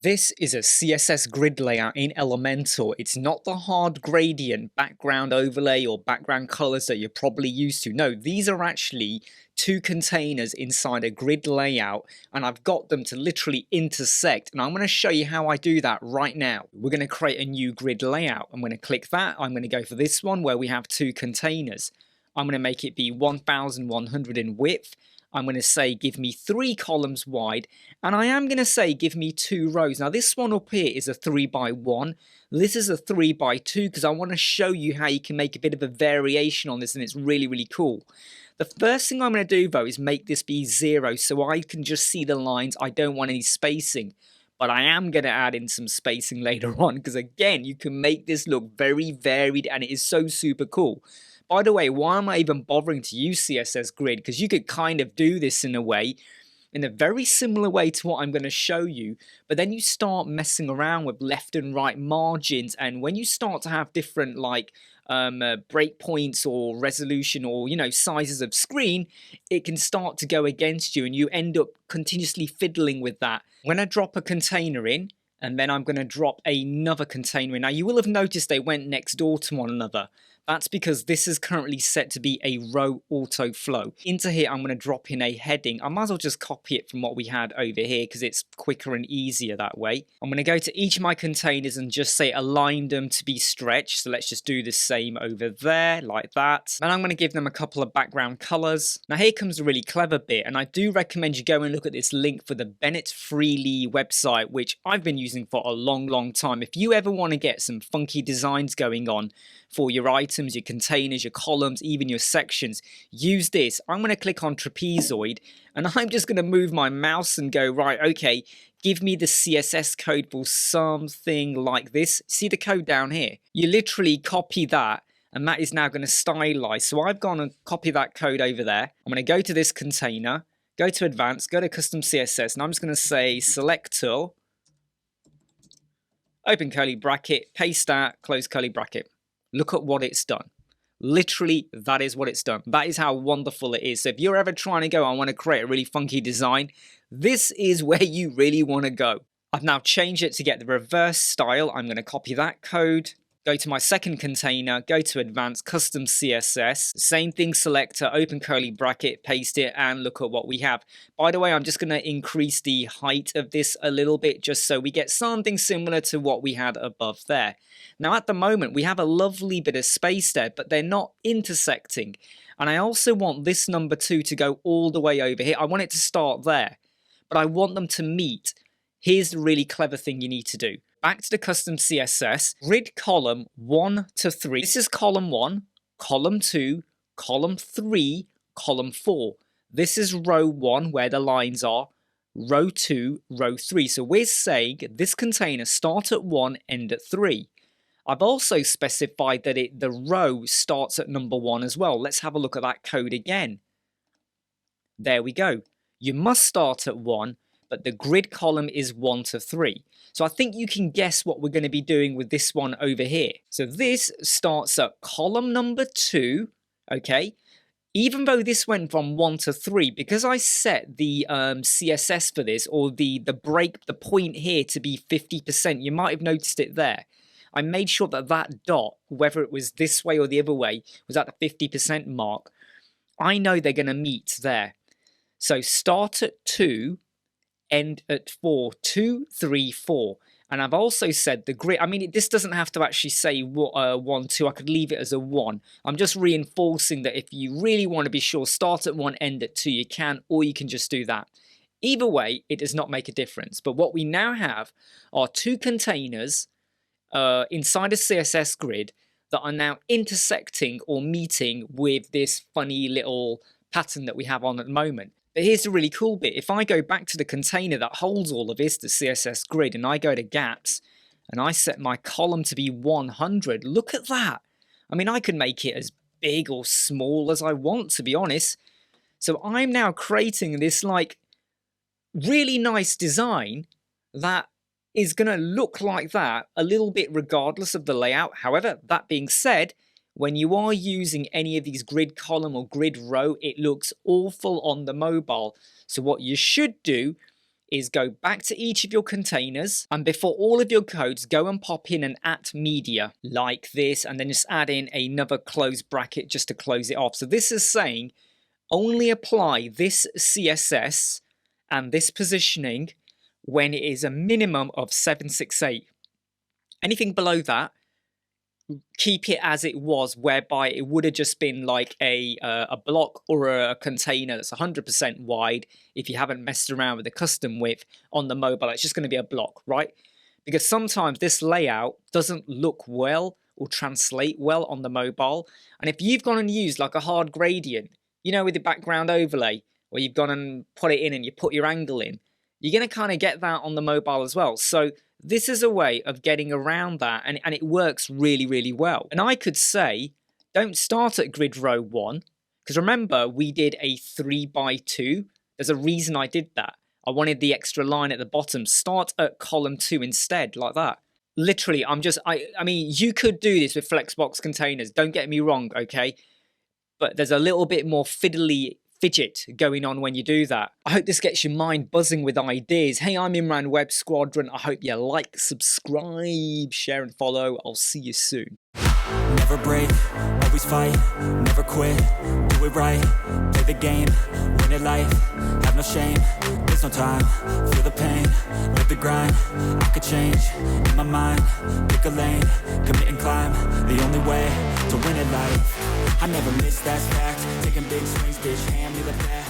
This is a CSS grid layout in Elementor. It's not the hard gradient background overlay or background colors that you're probably used to. No, these are actually two containers inside a grid layout, and I've got them to literally intersect, and I'm going to show you how I do that right now. We're going to create a new grid layout. I'm going to click that. I'm going to go for this one where we have two containers. I'm going to make it be 1100 in width. I'm going to say give me 3 columns wide, and I am going to say give me 2 rows. Now this one up here is a 3x1. This is a 3x2 because I want to show you how you can make a bit of a variation on this, and it's really cool. The first thing I'm going to do though is make this be 0 so I can just see the lines. I don't want any spacing. But I am going to add in some spacing later on because again you can make this look very varied and it is so super cool. By the way, why am I even bothering to use CSS Grid? Because you could kind of do this in a way, in a very similar way to what I'm going to show you, but then you start messing around with left and right margins, and when you start to have different like breakpoints or resolution or sizes of screen, it can start to go against you and you end up continuously fiddling with that. When I drop a container in, and then I'm going to drop another container in. Now you will have noticed they went next door to one another. That's because this is currently set to be a row auto flow. Into here, I'm going to drop in a heading. I might as well just copy it from what we had over here because it's quicker and easier that way. I'm going to go to each of my containers and just say align them to be stretched. So let's just do the same over there like that. And I'm going to give them a couple of background colors. Now here comes a really clever bit, and I do recommend you go and look at this link for the Bennett Freely website, which I've been using for a long time. If you ever want to get some funky designs going on for your items, your containers, your columns, even your sections, use this. I'm going to click on trapezoid and I'm just going to move my mouse and go, right, okay, give me the CSS code for something like this. See the code down here? You literally copy that and that is now going to stylize. So I've gone and copy that code over there. I'm going to go to this container, go to advanced, go to custom CSS, and I'm just going to say selector, open curly bracket, paste that, close curly bracket. Look at what it's done. Literally, that is what it's done. That is how wonderful it is. So if you're ever trying to go, I want to create a really funky design, this is where you really want to go. I've now changed it to get the reverse style. I'm going to copy that code, go to my second container, go to advanced custom CSS, same thing, selector, open curly bracket, paste it, and look at what we have. By the way, I'm just going to increase the height of this a little bit just so we get something similar to what we had above there. Now at the moment we have a lovely bit of space there, but they're not intersecting. And I also want this number 2 to go all the way over here. I want it to start there, but I want them to meet. Here's the really clever thing you need to do. Back to the custom CSS, grid column 1 to 3. This is column 1, column 2, column 3, column 4. This is row 1 where the lines are, row 2, row 3. So we're saying this container start at 1, end at 3. I've also specified that the row starts at number 1 as well. Let's have a look at that code again. There we go. You must start at 1, but the grid column is 1 to 3. So I think you can guess what we're going to be doing with this one over here. So this starts at column number 2, okay? Even though this went from 1 to 3, because I set the CSS for this, or the point here to be 50%, you might have noticed it there. I made sure that that dot, whether it was this way or the other way, was at the 50% mark. I know they're going to meet there. So start at 2, end at 4, 2, 3, 4. And I've also said the grid, I mean, this doesn't have to actually say 1, 2. I could leave it as a 1. I'm just reinforcing that if you really want to be sure, start at 1, end at 2, you can, or you can just do that. Either way, it does not make a difference. But what we now have are two containers inside a CSS grid that are now intersecting or meeting with this funny little pattern that we have on at the moment. But here's the really cool bit. If I go back to the container that holds all of this, the CSS grid, and I go to gaps and I set my column to be 100, look at that. I mean, I could make it as big or small as I want, to be honest. So I'm now creating this like really nice design that is going to look like that a little bit regardless of the layout. However, that being said, when you are using any of these grid column or grid row, it looks awful on the mobile. So what you should do is go back to each of your containers, and before all of your codes, go and pop in an @media like this, and then just add in another close bracket just to close it off. So this is saying only apply this CSS and this positioning when it is a minimum of 768. Anything below that, keep it as it was, whereby it would have just been like a block or a container that's 100% wide. If you haven't messed around with the custom width on the mobile, it's just going to be a block, right? Because sometimes this layout doesn't look well or translate well on the mobile. And if you've gone and used like a hard gradient, you know, with the background overlay, where you've gone and put it in and you put your angle in, you're going to kind of get that on the mobile as well. So this is a way of getting around that, and it works really, really well. And I could say, don't start at grid row 1, because remember, we did a 3x2. There's a reason I did that. I wanted the extra line at the bottom. Start at column 2 instead, like that. Literally, I mean, you could do this with Flexbox containers, don't get me wrong, okay? But there's a little bit more fidget going on when you do that. I hope this gets your mind buzzing with ideas. Hey, I'm Imran, Web Squadron. I hope you like, subscribe, share and follow. I'll see you soon. Never break, always fight, never quit, do it right, play the game, win it life, have no shame, there's no time, feel the pain, live the grind, I could change, in my mind, pick a lane, commit and climb, the only way to win it life, I never miss, that's fact, taking big swings, bitch, hand me the bat.